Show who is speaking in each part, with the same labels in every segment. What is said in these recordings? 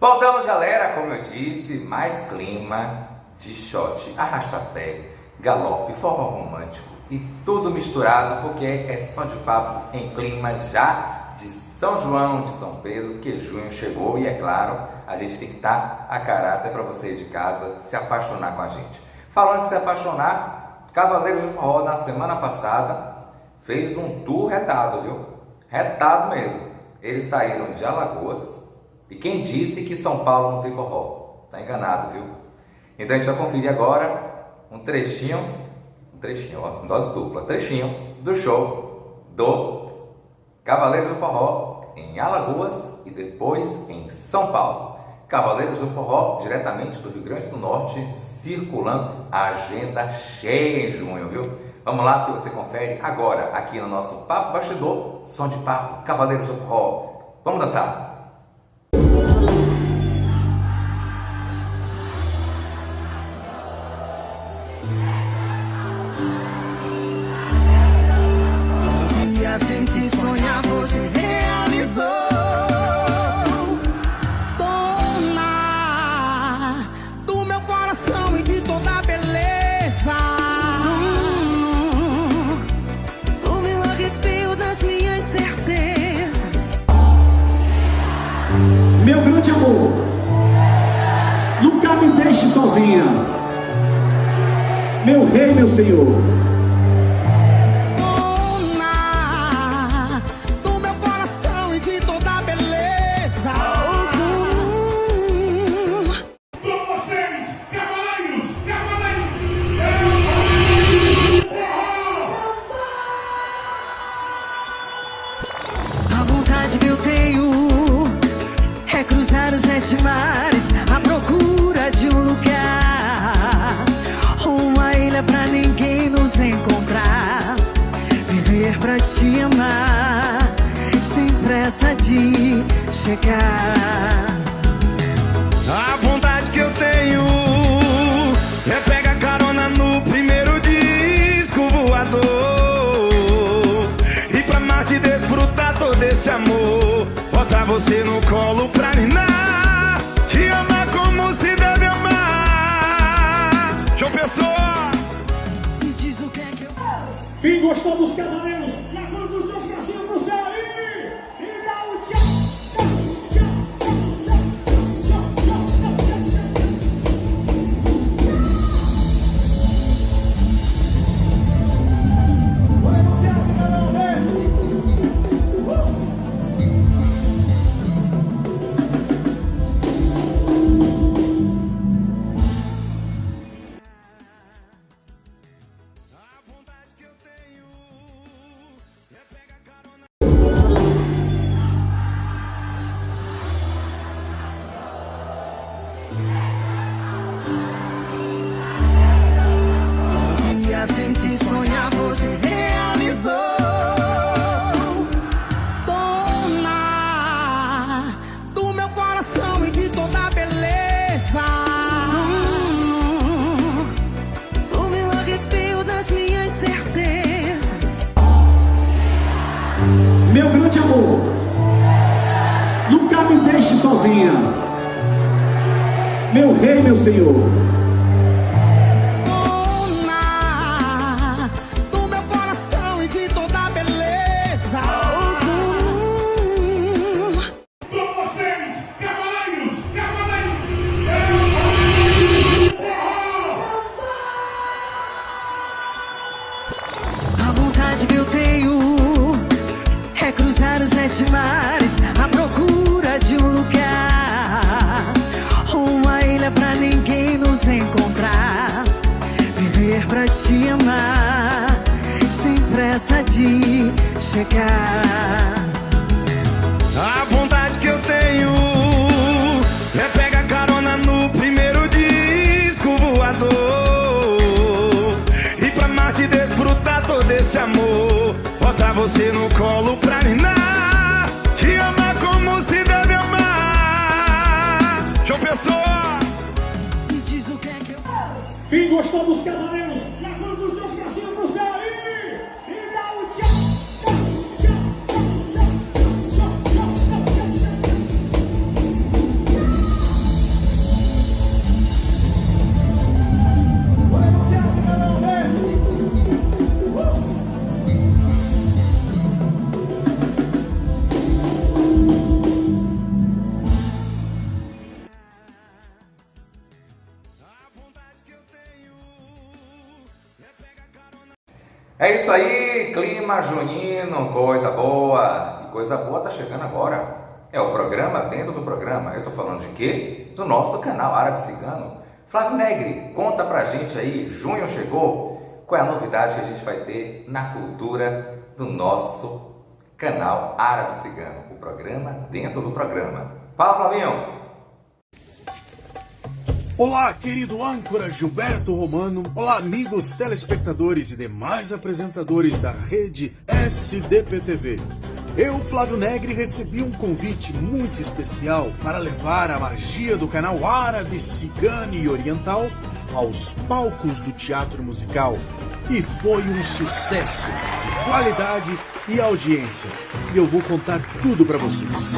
Speaker 1: Voltamos, galera, como eu disse, mais clima de shot, arrasta-pé, galope, forró romântico e tudo misturado, porque é só de papo em clima já de São João, de São Pedro, que junho chegou e, é claro, a gente tem que estar a caráter para você ir de casa se apaixonar com a gente. Falando de se apaixonar, Cavaleiros do Forró na semana passada fez um tour retado, viu? Retado mesmo. Eles saíram de Alagoas. E quem disse que São Paulo não tem forró? Tá enganado, viu? Então a gente vai conferir agora um trechinho, ó, dose dupla, trechinho do show do Cavaleiros do Forró em Alagoas e depois em São Paulo. Cavaleiros do Forró, diretamente do Rio Grande do Norte, circulando, a agenda cheia em junho, viu? Vamos lá que você confere agora aqui no nosso Papo Bastidor, som de papo, Cavaleiros do Forró. Vamos dançar!
Speaker 2: A gente sonhava, hoje realizou. Dona do meu coração e de toda a beleza, do meu arrepio, das minhas certezas.
Speaker 3: Meu grande amor, nunca me deixe sozinha. Meu rei, meu senhor.
Speaker 2: Que eu tenho é cruzar os 7 mares à procura de um lugar, uma ilha pra ninguém nos encontrar, viver pra te amar sem pressa de chegar.
Speaker 4: A vontade que eu tenho é pegar carona no primeiro disco voador e pra Marte desfrutar todo esse amor, botar você no colo pra ninar, te amar como se deve amar. João Pessoa,
Speaker 2: Me diz o que é que eu faço.
Speaker 3: Quem gostou dos Cavaleiros, levanta os dois bracinhos pro céu aí e dá um tchau, tchau, tchau,
Speaker 2: A gente sonhava, hoje realizou. Dona do meu coração e de toda a beleza, do meu arrepio, das minhas certezas.
Speaker 3: meu grande amor, nunca me deixe sozinha. Meu rei, meu senhor.
Speaker 2: A vontade que eu tenho é cruzar os 7 mares à procura de um lugar, uma ilha pra ninguém nos encontrar, viver pra te amar sem pressa de chegar.
Speaker 4: a vontade que eu tenho é pegar carona no primeiro disco voador e pra Marte desfrutar todo esse amor, botar você no colo pra ninar, te amar como se deve amar. João Pessoa,
Speaker 2: Me diz o que é que eu faço.
Speaker 3: Quem gostou dos Cavaleiros, levanta os dois bracinhos pro céu aí e dá um tchau, tchau, tchau, tchau, tchau, tchau, tchau, tchau, tchau.
Speaker 1: É isso aí, clima junino, coisa boa. E coisa boa tá chegando agora. É o programa dentro do programa. Eu tô falando de quê? Do nosso canal Árabe Cigano. Flávio Negri, conta pra gente aí, junho chegou, qual é a novidade que a gente vai ter na cultura do nosso canal Árabe Cigano, o programa dentro do programa. Fala, Flavinho!
Speaker 5: Olá, querido âncora Gilberto Romano. Olá, amigos telespectadores e demais apresentadores da rede SDPTV. Eu, Flávio Negri, recebi um convite muito especial para levar a magia do canal Árabe, Cigano e Oriental aos palcos do teatro musical. E foi um sucesso de qualidade e audiência. E eu vou contar tudo para vocês.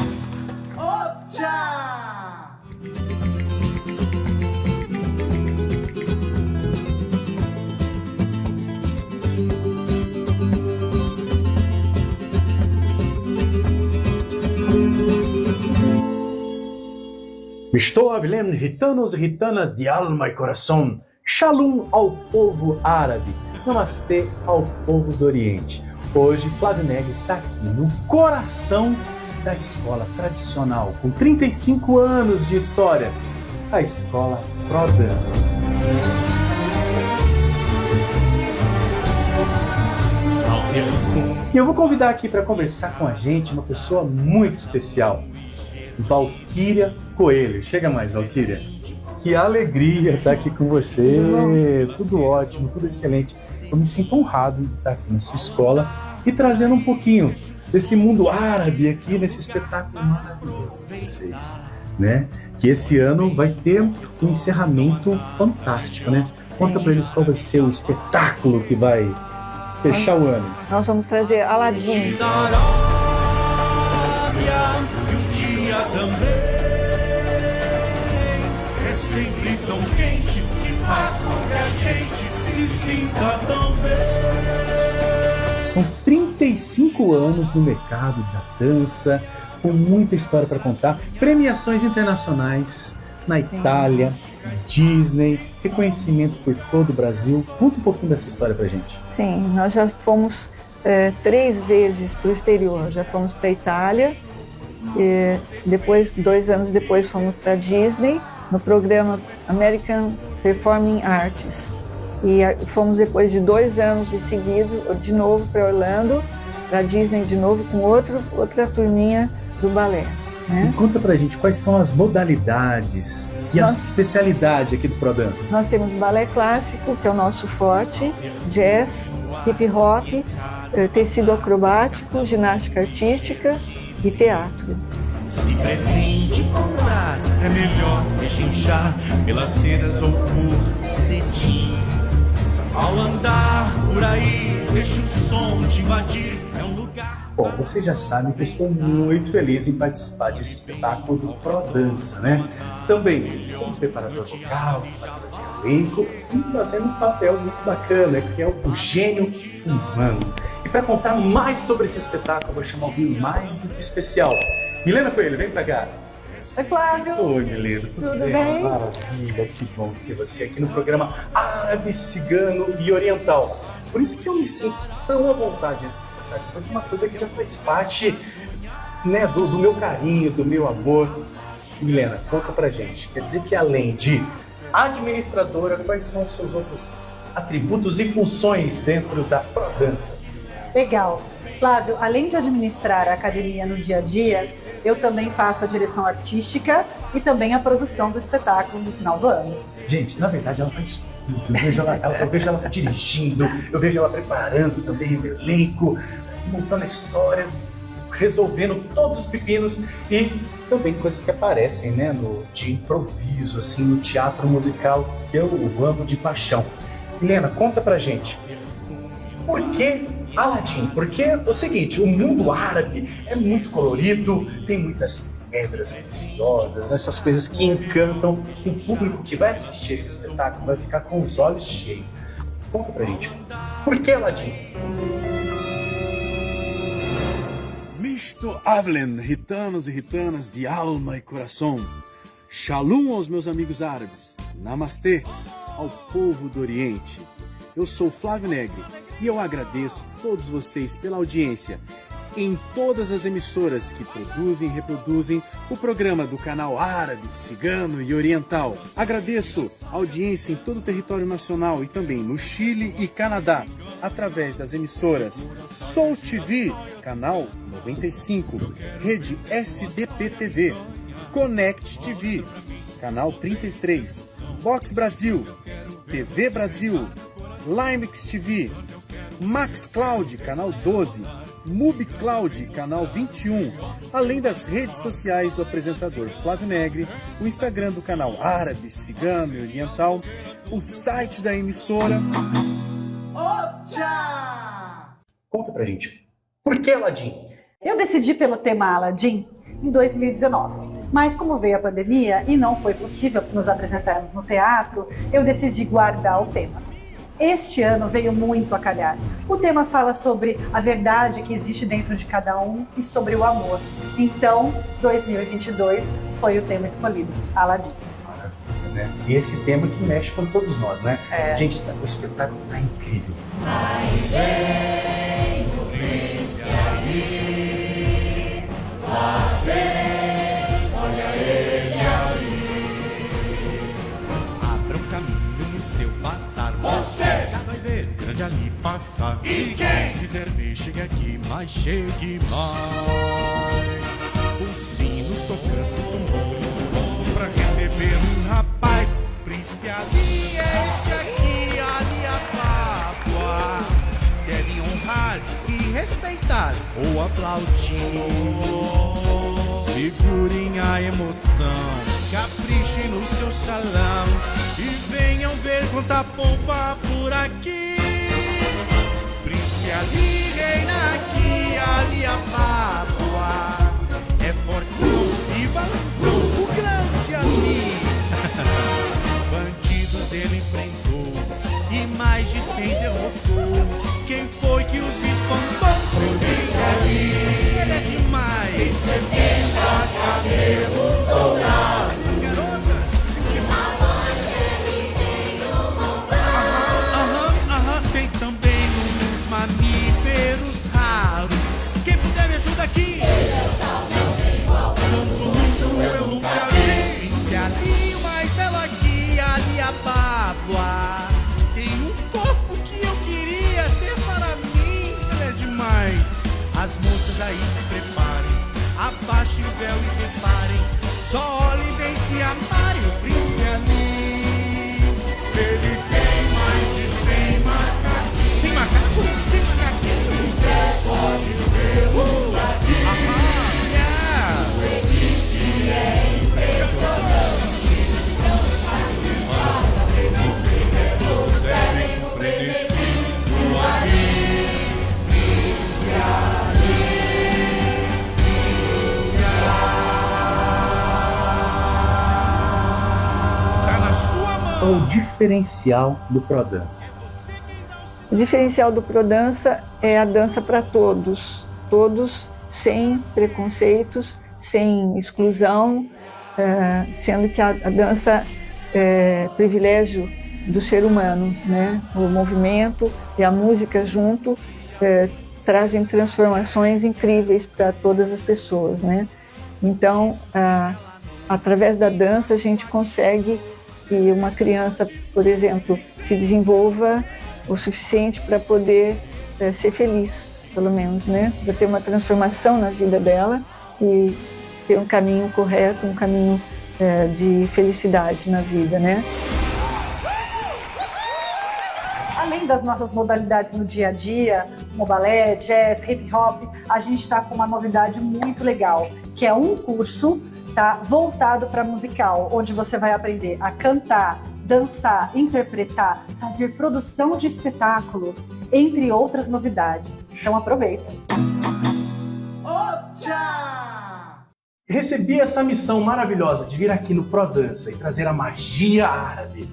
Speaker 5: Estou hablando, gitanos e gitanas de alma e coração. Shalom ao povo árabe. Namastê ao povo do Oriente. Hoje, Flávio Negri está aqui no coração da escola tradicional, com 35 anos de história, a Escola Pro Dança. E eu vou convidar aqui para conversar com a gente uma pessoa muito especial. Valquíria Coelho. Chega mais, Valquíria. Que alegria estar aqui com você. Tudo ótimo, tudo excelente. Eu me sinto honrado de estar aqui na sua escola e trazendo um pouquinho desse mundo árabe aqui, nesse espetáculo maravilhoso de vocês, né? Que esse ano vai ter um encerramento fantástico, né? Conta pra eles qual vai ser o espetáculo que vai fechar o ano.
Speaker 6: Nós vamos trazer Aladim.
Speaker 4: Também é sempre tão quente que faz com que a gente se sinta tão bem.
Speaker 5: São 35 anos no mercado da dança, com muita história para contar, premiações internacionais na Itália, Disney, reconhecimento por todo o Brasil. Conta um pouquinho dessa história pra gente.
Speaker 6: Sim, nós já fomos 3 vezes para o exterior. Já fomos para a Itália. E depois, 2 anos depois, fomos para a Disney, no programa American Performing Arts. E fomos depois de 2 anos de seguido, de novo para Orlando, para a Disney de novo, com outra turminha do balé. Né?
Speaker 5: E conta pra gente quais são as modalidades e a especialidade aqui do Pro Dance.
Speaker 6: Nós temos balé clássico, que é o nosso forte, jazz, hip hop, tecido acrobático, ginástica artística e teatro.
Speaker 4: Se pretende comprar, é melhor rechinchar pelas ceras ou por cetim. Ao andar por aí, deixa o som te invadir, é um lugar...
Speaker 5: Bom, vocês já sabem que eu estou muito feliz em participar desse espetáculo do Pro Dança, né? Também como preparador vocal, preparador de elenco e fazendo um papel muito bacana, que é o gênio humano. E para contar mais sobre esse espetáculo, eu vou chamar alguém mais do que especial. Milena Coelho, vem pra cá.
Speaker 6: Oi, Flávio.
Speaker 5: Oi, Milena. Tudo bem? Maravilha, que bom ter você aqui no programa Árabe, Cigano e Oriental. Por isso que eu me sinto tão à vontade nesse espetáculo, porque é uma coisa que já faz parte, né, do meu carinho, do meu amor. Milena, conta pra gente. Quer dizer que além de administradora, quais são os seus outros atributos e funções dentro da Pro Dança?
Speaker 7: Legal. Flávio, além de administrar a academia no dia a dia, eu também faço a direção artística e também a produção do espetáculo no final do ano.
Speaker 5: Gente, na verdade ela faz tudo. Eu vejo ela dirigindo, eu vejo ela preparando também o elenco, montando a história, resolvendo todos os pepinos e também coisas que aparecem, né, de improviso, assim, no teatro musical, que eu amo de paixão. Helena, conta pra gente. Por que Aladim? Porque é o seguinte, o mundo árabe é muito colorido, tem muitas pedras preciosas, essas coisas que encantam o público que vai assistir esse espetáculo, vai ficar com os olhos cheios. Conta pra gente, por que Aladim? Misto hablen, gitanos e gitanas de alma e coração. Shalom aos meus amigos árabes. Namastê ao povo do Oriente. eu sou Flávio Negri e eu agradeço todos vocês pela audiência em todas as emissoras que produzem e reproduzem o programa do canal árabe, cigano e oriental. Agradeço a audiência em todo o território nacional e também no Chile e Canadá, através das emissoras Soul TV, canal 95, Rede SDP TV, Connect TV, canal 33, Vox Brasil, TV Brasil, Limix TV, Max Cloud, canal 12, Mubi Cloud, canal 21, além das redes sociais do apresentador Flávio Negri, o Instagram do canal árabe, cigano e oriental, o site da emissora. Conta pra gente, por que Aladdin?
Speaker 7: Eu decidi pelo tema Aladdin em 2019, mas como veio a pandemia e não foi possível nos apresentarmos no teatro, eu decidi guardar o tema. Este ano veio muito a calhar. O tema fala sobre a verdade que existe dentro de cada um e sobre o amor. Então, 2022 foi o tema escolhido, Aladdin.
Speaker 5: Né? E esse tema que mexe com todos nós, né? Gente, o espetáculo tá incrível.
Speaker 4: Abra um caminho no seu passar. Você já vai ver o grande ali passar. E quem quiser ver, chegue aqui, mas chegue mais. Os sinos tocando, tambores voando pra receber um rapaz. Príncipe Ali, este aqui, Ali Ababa. Devem honrar e respeitar ou aplaudir. Segurem a emoção, caprichem no seu salão e venham ver quanta pompa por aqui. Príncipe Ali reina aqui, Ali Ababa. É fortão e valentão, o grande Ali. Bandidos ele enfrentou e mais de 100 derrotou. Quem foi que os espantou? Foi o Príncipe Ali. Ele é demais. Tem 70 cabelos dourados. As garotas. E uma voz ele tem um tem também uns mamíferos raros. Quem puder me ajuda aqui. Ele não eu nunca vi. Príncipe Ali, o mais belo aqui, Ali Ababa. Tem um corpo que eu queria ter para mim. Ele é demais. As moças aí se preparem, abaixem o véu e reparem. Só olhem bem se amarem o Príncipe Ali. Ele tem mais de 100 macacos. Tem macaco? Tem macaquinho? Você pode vê-los aqui. Yeah. O equipe é impressionante. Serem oferecido ali. Príncipe tá na sua mão.
Speaker 5: Qual o diferencial do ProDança?
Speaker 6: O diferencial do ProDança é a dança para todos, todos sem preconceitos, sem exclusão, sendo que a dança é privilégio do ser humano, né? O movimento e a música junto trazem transformações incríveis para todas as pessoas, né? Então, através da dança a gente consegue que uma criança, por exemplo, se desenvolva o suficiente para poder ser feliz, pelo menos, né? Para ter uma transformação na vida dela e ter um caminho correto, um caminho de felicidade na vida, né?
Speaker 7: Além das nossas modalidades no dia a dia, como balé, jazz, hip hop, a gente está com uma novidade muito legal, que é um curso voltado para musical, onde você vai aprender a cantar, dançar, interpretar, fazer produção de espetáculo, entre outras novidades. Então aproveita!
Speaker 5: Recebi essa missão maravilhosa de vir aqui no ProDança e trazer a magia árabe.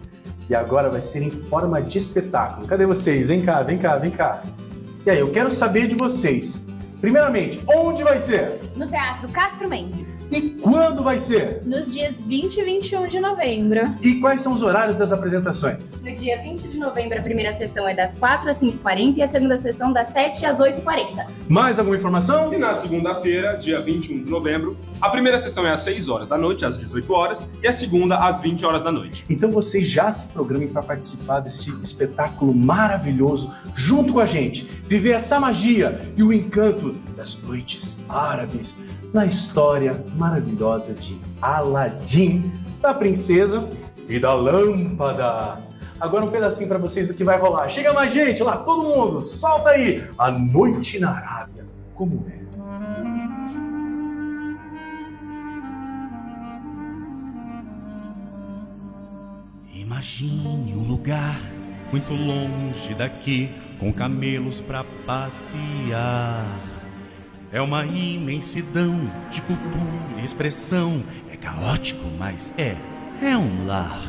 Speaker 5: E agora vai ser em forma de espetáculo. Cadê vocês? Vem cá, vem cá, vem cá. E aí, eu quero saber de vocês. Primeiramente, onde vai ser?
Speaker 8: No Teatro Castro Mendes.
Speaker 5: E quando vai ser?
Speaker 8: Nos dias 20 e 21 de novembro.
Speaker 5: E quais são os horários das apresentações?
Speaker 8: No dia 20 de novembro, a primeira sessão é das 4 às 5h40 e a segunda sessão das 7 às 8h40.
Speaker 5: Mais alguma informação?
Speaker 9: E na segunda-feira, dia 21 de novembro, a primeira sessão é às 6 horas da noite, às 18 horas, e a segunda às 20 horas da noite.
Speaker 5: Então vocês já se programem para participar desse espetáculo maravilhoso junto com a gente. Viver essa magia e o encanto das noites árabes na história maravilhosa de Aladim, da princesa e da lâmpada. Agora um pedacinho para vocês do que vai rolar. Chega mais gente lá, todo mundo, solta aí! A Noite na Arábia, como é?
Speaker 4: Imagine um lugar muito longe daqui, com camelos pra passear. É uma imensidão de pura expressão. É caótico, mas é um lar.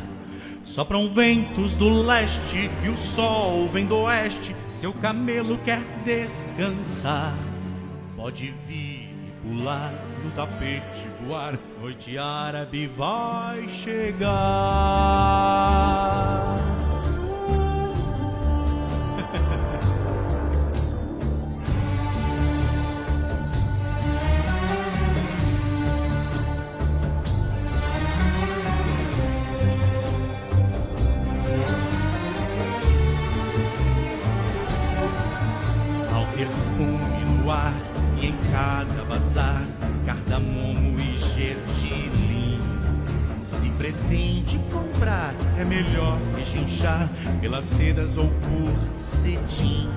Speaker 4: Sopram ventos do leste e o sol vem do oeste. Seu camelo quer descansar. Pode vir e pular no tapete, voar. Noite árabe vai chegar. Perfume no ar e em cada bazar, cardamomo e gergelim. Se pretende comprar, é melhor rechinchar pelas sedas ou por cetim.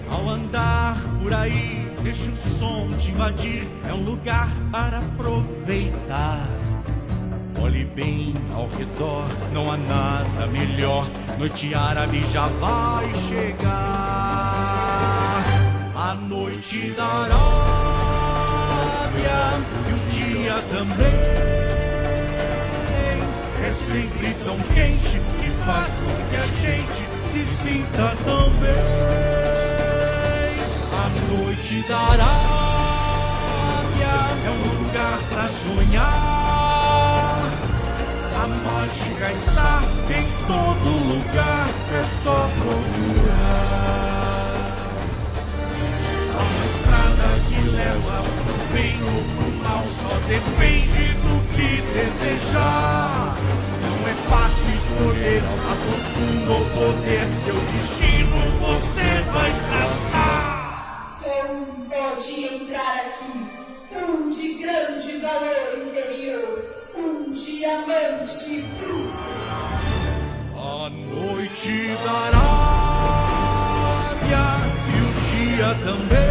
Speaker 4: Ao andar por aí, deixa o som te invadir, é um lugar para aproveitar. Olhe bem ao redor, não há nada melhor, noite árabe já vai chegar. A noite da Arábia e o dia também é sempre tão quente que faz com que a gente se sinta tão bem. A noite da Arábia é um lugar pra sonhar. A mágica está em todo lugar, é só procurar. Que leva pro bem ou pro mal, só depende do que desejar. Não é fácil escolher a fortuna ou poder, seu destino você vai traçar.
Speaker 10: Só um pode entrar aqui, um de grande valor interior, um diamante bruto.
Speaker 4: A noite da Arábia e o dia também.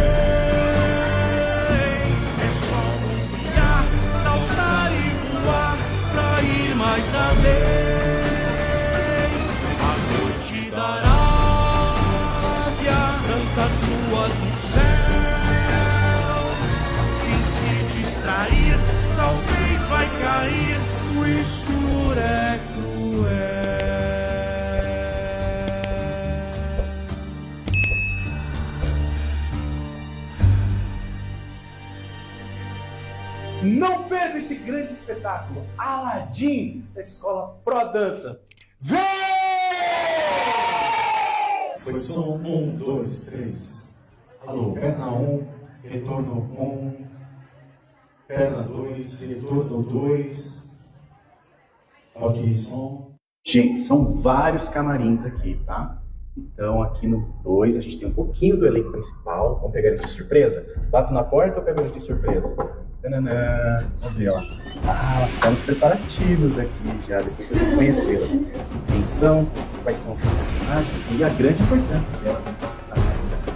Speaker 4: Mais além, a noite da Arábia, tantas luas no céu. Quem se distrair, talvez vai cair, o escuro é cruel.
Speaker 5: Não perca esse grande espetáculo, Aladim, da Escola Pro Dança. Vem!
Speaker 11: Foi som 1, 2, 3. Alô, perna 1, retorno 1. Perna 2, retorno 2. Ok, som.
Speaker 5: Gente, são vários camarins aqui, tá? Então aqui no 2 a gente tem um pouquinho do elenco principal. Vamos pegar eles de surpresa? Bato na porta ou pego eles de surpresa? Tananã. Vamos ver, ó. Ah, elas estão nos preparativos aqui já, depois vocês vão conhecê-las. Quem são, quais são os seus personagens e a grande importância delas na apresentação.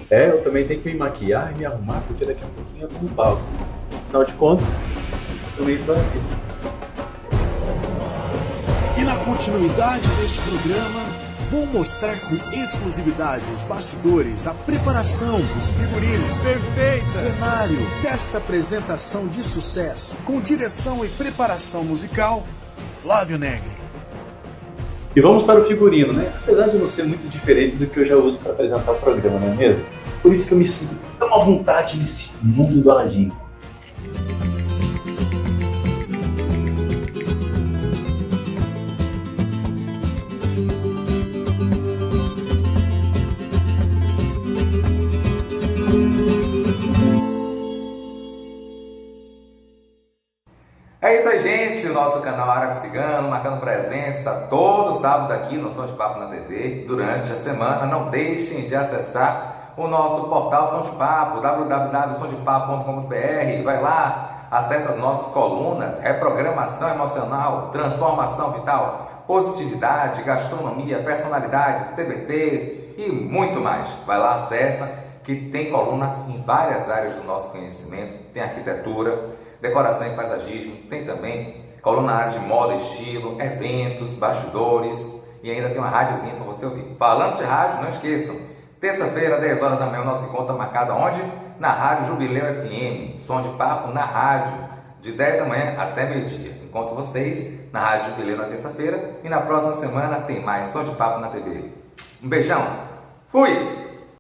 Speaker 5: Eu também tenho que me maquiar e me arrumar, porque daqui a pouquinho eu tô no palco. Afinal de contas, eu também sou artista.
Speaker 12: E na continuidade deste programa, Vou mostrar com exclusividade os bastidores, a preparação, os figurinos, perfeito, cenário desta apresentação de sucesso, com direção e preparação musical de Flávio Negri.
Speaker 5: E vamos para o figurino, né? Apesar de não ser muito diferente do que eu já uso para apresentar o programa, não é mesmo? Por isso que eu me sinto tão à vontade nesse mundo do Aladim.
Speaker 1: É isso aí, gente. O nosso canal Árabe Cigano marcando presença todo sábado aqui no Som de Papo na TV. Durante a semana, não deixem de acessar o nosso portal Som de Papo, www.somdepapo.com.br. Vai lá, acessa as nossas colunas: reprogramação emocional, transformação vital, positividade, gastronomia, personalidades, TBT e muito mais. Vai lá, acessa, que tem coluna em várias áreas do nosso conhecimento. Tem arquitetura, decoração e paisagismo, tem também coluna na área de moda e estilo, eventos, bastidores e ainda tem uma rádiozinha para você ouvir. Falando de rádio, não esqueçam, terça-feira, 10 horas da manhã, o nosso encontro é marcado onde? Na Rádio Jubileu FM, Som de Papo na rádio, de 10 da manhã até meio-dia. Encontro vocês na Rádio Jubileu na terça-feira e na próxima semana tem mais Som de Papo na TV. Um beijão, fui!